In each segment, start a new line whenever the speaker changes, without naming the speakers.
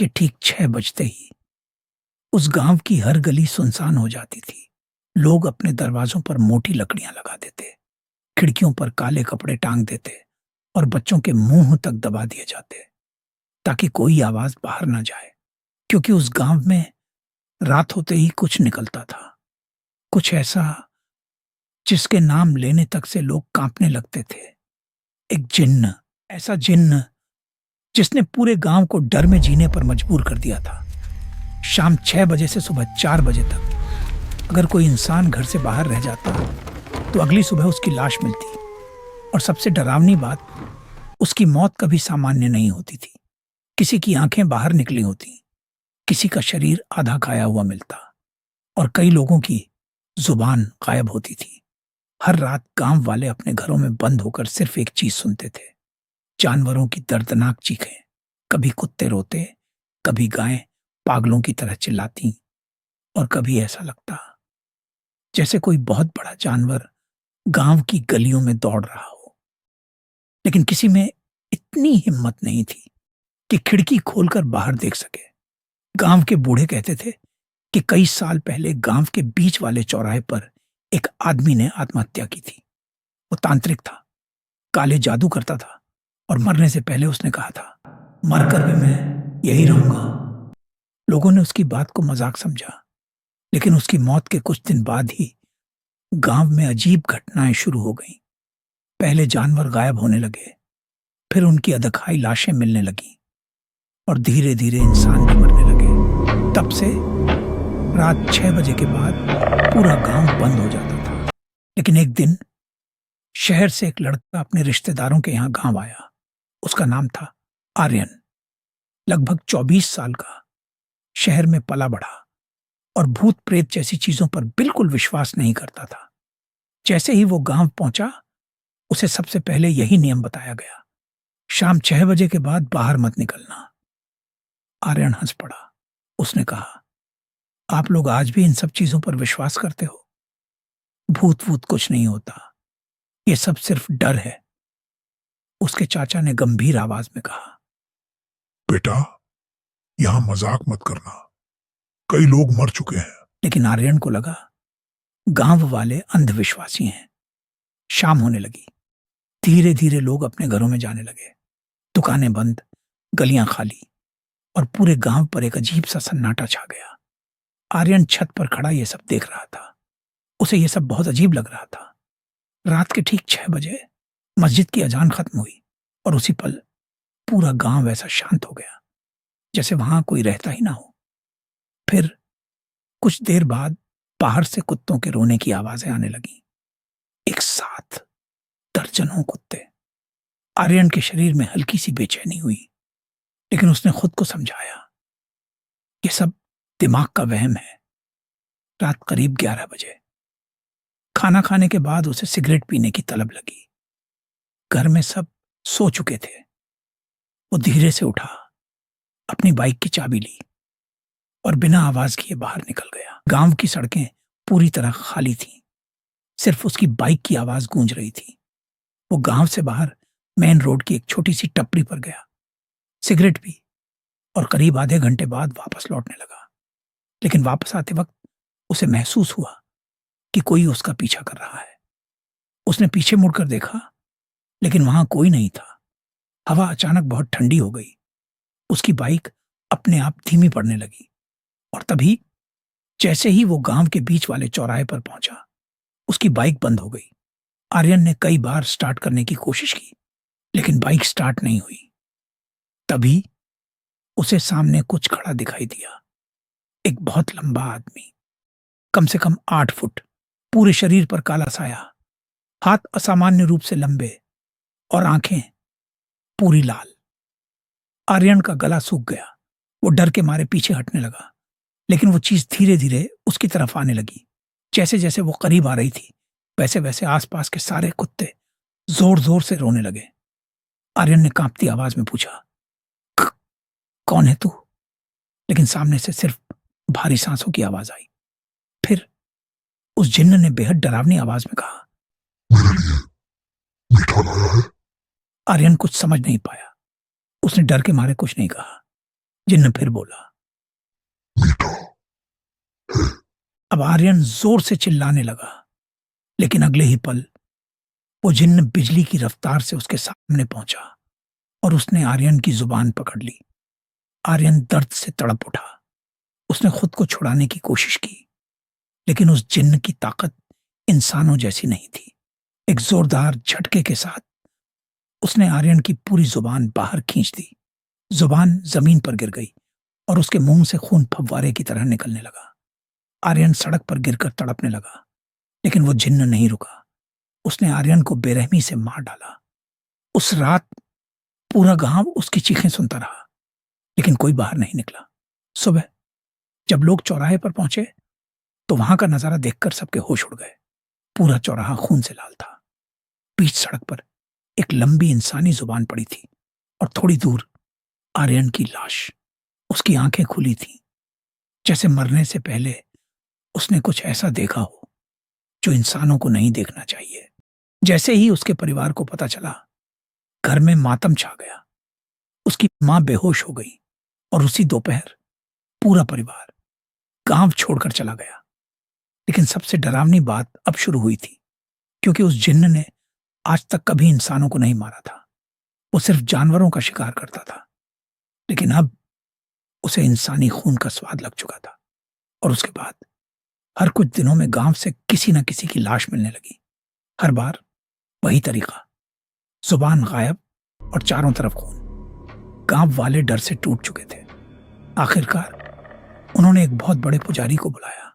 के ठीक 6 बजते ही उस गांव की हर गली सुनसान हो जाती थी। लोग अपने दरवाजों पर मोटी लकड़ियां लगा देते, खिड़कियों पर काले कपड़े टांग देते और बच्चों के मुंह तक दबा दिए जाते ताकि कोई आवाज बाहर ना जाए। क्योंकि उस गांव में रात होते ही कुछ निकलता था, कुछ ऐसा जिसके नाम लेने तक से लोग कांपने लगते थे। एक जिन्न, ऐसा जिन्न जिसने पूरे गांव को डर में जीने पर मजबूर कर दिया था। शाम 6 बजे से सुबह 4 बजे तक अगर कोई इंसान घर से बाहर रह जाता तो अगली सुबह उसकी लाश मिलती। और सबसे डरावनी बात, उसकी मौत कभी सामान्य नहीं होती थी। किसी की आंखें बाहर निकली होती, किसी का शरीर आधा खाया हुआ मिलता और कई लोगों की जुबान गायब होती थी। हर रात गांव वाले अपने घरों में बंद होकर सिर्फ एक चीज सुनते थे, जानवरों की दर्दनाक चीखें। कभी कुत्ते रोते, कभी गायें पागलों की तरह चिल्लाती और कभी ऐसा लगता जैसे कोई बहुत बड़ा जानवर गांव की गलियों में दौड़ रहा हो। लेकिन किसी में इतनी हिम्मत नहीं थी कि खिड़की खोलकर बाहर देख सके। गांव के बूढ़े कहते थे कि कई साल पहले गांव के बीच वाले चौराहे पर एक आदमी ने आत्महत्या की थी। वो तांत्रिक था, काले जादू करता था और मरने से पहले उसने कहा था, मरकर भी मैं यही रहूंगा। लोगों ने उसकी बात को मजाक समझा, लेकिन उसकी मौत के कुछ दिन बाद ही गांव में अजीब घटनाएं शुरू हो गईं। पहले जानवर गायब होने लगे, फिर उनकी अधखाई लाशें मिलने लगीं और धीरे धीरे इंसान भी मरने लगे। तब से रात 6 बजे के बाद पूरा गांव बंद हो जाता था। लेकिन एक दिन शहर से एक लड़का अपने रिश्तेदारों के यहां गांव आया। उसका नाम था आर्यन। लगभग 24 साल का, शहर में पला बढ़ा और भूत प्रेत जैसी चीजों पर बिल्कुल विश्वास नहीं करता था। जैसे ही वो गांव पहुंचा, उसे सबसे पहले यही नियम बताया गया, शाम 6 बजे के बाद बाहर मत निकलना। आर्यन हंस पड़ा। उसने कहा, आप लोग आज भी इन सब चीजों पर विश्वास करते हो? भूत वूत कुछ नहीं होता, ये सब सिर्फ डर है। उसके चाचा ने गंभीर आवाज में कहा,
बेटा, यहां मजाक मत करना, कई लोग मर चुके हैं।
लेकिन आर्यन को लगा गांव वाले अंधविश्वासी हैं। शाम होने लगी, धीरे धीरे लोग अपने घरों में जाने लगे। दुकानें बंद, गलियां खाली और पूरे गांव पर एक अजीब सा सन्नाटा छा गया। आर्यन छत पर खड़ा ये सब देख रहा था। उसे ये सब बहुत अजीब लग रहा था। रात के ठीक 6 बजे मस्जिद की अजान खत्म हुई और उसी पल पूरा गांव ऐसा शांत हो गया जैसे वहां कोई रहता ही ना हो। फिर कुछ देर बाद बाहर से कुत्तों के रोने की आवाजें आने लगी, एक साथ दर्जनों कुत्ते। आर्यन के शरीर में हल्की सी बेचैनी हुई, लेकिन उसने खुद को समझाया ये सब दिमाग का वहम है। रात करीब 11 बजे खाना खाने के बाद उसे सिगरेट पीने की तलब लगी। घर में सब सो चुके थे। वो धीरे से उठा, अपनी बाइक की चाबी ली और बिना आवाज किए बाहर निकल गया। गांव की सड़कें पूरी तरह खाली थीं, सिर्फ उसकी बाइक की आवाज गूंज रही थी। वो गांव से बाहर मेन रोड की एक छोटी सी टपरी पर गया, सिगरेट पी और करीब आधे घंटे बाद वापस लौटने लगा। लेकिन वापस आते वक्त उसे महसूस हुआ कि कोई उसका पीछा कर रहा है। उसने पीछे मुड़कर देखा, लेकिन वहां कोई नहीं था। हवा अचानक बहुत ठंडी हो गई। उसकी बाइक अपने आप धीमी पड़ने लगी और तभी जैसे ही वो गांव के बीच वाले चौराहे पर पहुंचा, उसकी बाइक बंद हो गई। आर्यन ने कई बार स्टार्ट करने की कोशिश की, लेकिन बाइक स्टार्ट नहीं हुई। तभी उसे सामने कुछ खड़ा दिखाई दिया, एक बहुत लंबा आदमी, कम से कम 8 फुट, पूरे शरीर पर काला साया, हाथ असामान्य रूप से लंबे और आंखें पूरी लाल। आर्यन का गला सूख गया। वो डर के मारे पीछे हटने लगा, लेकिन वो चीज धीरे धीरे उसकी तरफ आने लगी। जैसे जैसे वो करीब आ रही थी, वैसे वैसे आसपास के सारे कुत्ते जोर जोर से रोने लगे। आर्यन ने कांपती आवाज में पूछा, कौन है तू? लेकिन सामने से सिर्फ भारी सांसों की आवाज आई। फिर उस जिन्न ने बेहद डरावनी आवाज में कहा,
मेरे लिए मीठा लाया है?
आर्यन कुछ समझ नहीं पाया। उसने डर के मारे कुछ नहीं कहा। जिन्न फिर बोला।
मीठा है।
अब आर्यन जोर से चिल्लाने लगा, लेकिन अगले ही पल वो जिन्न बिजली की रफ्तार से उसके सामने पहुंचा और उसने आर्यन की जुबान पकड़ ली। आर्यन दर्द से तड़प उठा। उसने खुद को छुड़ाने की कोशिश की, लेकिन उस जिन्न की ताकत इंसानों जैसी नहीं थी। एक जोरदार झटके के साथ उसने आर्यन की पूरी जुबान बाहर खींच दी। जुबान जमीन पर गिर गई और उसके मुंह से खून फव्वारे की तरह निकलने लगा। आर्यन सड़क पर गिरकर तड़पने लगा, लेकिन वो जिन्न नहीं रुका। उसने आर्यन को बेरहमी से मार डाला। उस रात पूरा गांव उसकी चीखें सुनता रहा, लेकिन कोई बाहर नहीं निकला। सुबह जब लोग चौराहे पर पहुंचे तो वहां का नजारा देखकर सबके होश उड़ गए। पूरा चौराहा खून से लाल था। बीच सड़क पर एक लंबी इंसानी जुबान पड़ी थी और थोड़ी दूर आर्यन की लाश। उसकी आंखें खुली थीं, जैसे मरने से पहले उसने कुछ ऐसा देखा हो जो इंसानों को नहीं देखना चाहिए। जैसे ही उसके परिवार को पता चला, घर में मातम छा गया। उसकी मां बेहोश हो गई और उसी दोपहर पूरा परिवार गांव छोड़कर चला गया। लेकिन सबसे डरावनी बात अब शुरू हुई थी, क्योंकि उस जिन्न ने आज तक कभी इंसानों को नहीं मारा था। वो सिर्फ जानवरों का शिकार करता था, लेकिन अब उसे इंसानी खून का स्वाद लग चुका था। और उसके बाद हर कुछ दिनों में गांव से किसी न किसी की लाश मिलने लगी। हर बार वही तरीका, जुबान गायब और चारों तरफ खून। गांव वाले डर से टूट चुके थे। आखिरकार उन्होंने एक बहुत बड़े पुजारी को बुलाया,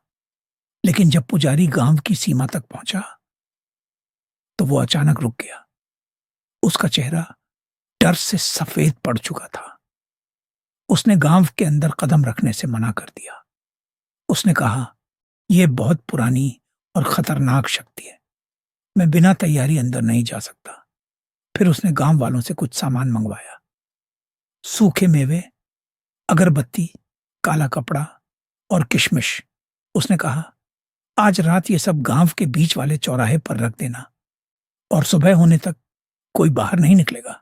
लेकिन जब पुजारी गांव की सीमा तक पहुंचा तो वो अचानक रुक गया। उसका चेहरा डर से सफेद पड़ चुका था। उसने गांव के अंदर कदम रखने से मना कर दिया। उसने कहा, यह बहुत पुरानी और खतरनाक शक्ति है, मैं बिना तैयारी अंदर नहीं जा सकता। फिर उसने गांव वालों से कुछ सामान मंगवाया, सूखे मेवे, अगरबत्ती, काला कपड़ा और किशमिश। उसने कहा, आज रात ये सब गांव के बीच वाले चौराहे पर रख देना और सुबह होने तक कोई बाहर नहीं निकलेगा।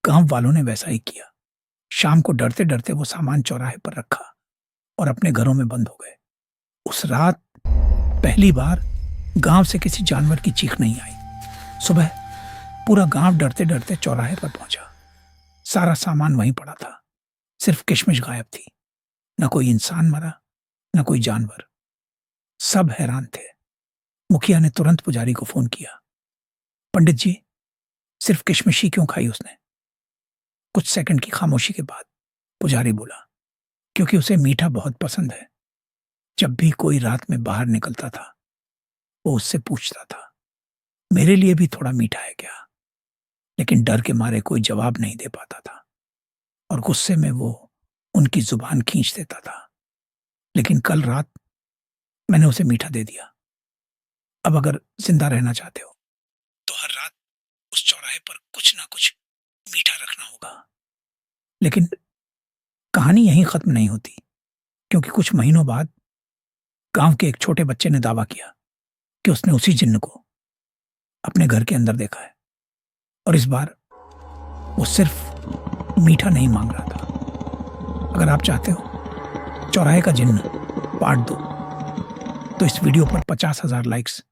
गांव वालों ने वैसा ही किया। शाम को डरते डरते वो सामान चौराहे पर रखा और अपने घरों में बंद हो गए। उस रात पहली बार गांव से किसी जानवर की चीख नहीं आई। सुबह पूरा गांव डरते डरते चौराहे पर पहुंचा। सारा सामान वहीं पड़ा था, सिर्फ किशमिश गायब थी। न कोई इंसान मरा, न कोई जानवर। सब हैरान थे। मुखिया ने तुरंत पुजारी को फोन किया। पंडित जी, सिर्फ किशमिश ही क्यों खाई उसने? कुछ सेकंड की खामोशी के बाद पुजारी बोला, क्योंकि उसे मीठा बहुत पसंद है। जब भी कोई रात में बाहर निकलता था वो उससे पूछता था, मेरे लिए भी थोड़ा मीठा है क्या? लेकिन डर के मारे कोई जवाब नहीं दे पाता था और गुस्से में वो उनकी जुबान खींच देता था। लेकिन कल रात मैंने उसे मीठा दे दिया। अब अगर जिंदा रहना चाहते हो तो हर रात उस चौराहे पर कुछ ना कुछ मीठा रखना होगा। लेकिन कहानी यहीं खत्म नहीं होती, क्योंकि कुछ महीनों बाद गांव के एक छोटे बच्चे ने दावा किया कि उसने उसी जिन्न को अपने घर के अंदर देखा है। और इस बार वो सिर्फ मीठा नहीं मांग रहा था। अगर आप चाहते हो चौराहे का जिन्न पार्ट 2, तो इस वीडियो पर 50,000 लाइक्स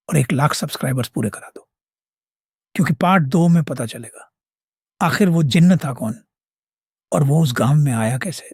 और 1 लाख सब्सक्राइबर्स पूरे करा दो, क्योंकि पार्ट 2 में पता चलेगा आखिर वो जिन्न था कौन और वो उस गांव में आया कैसे।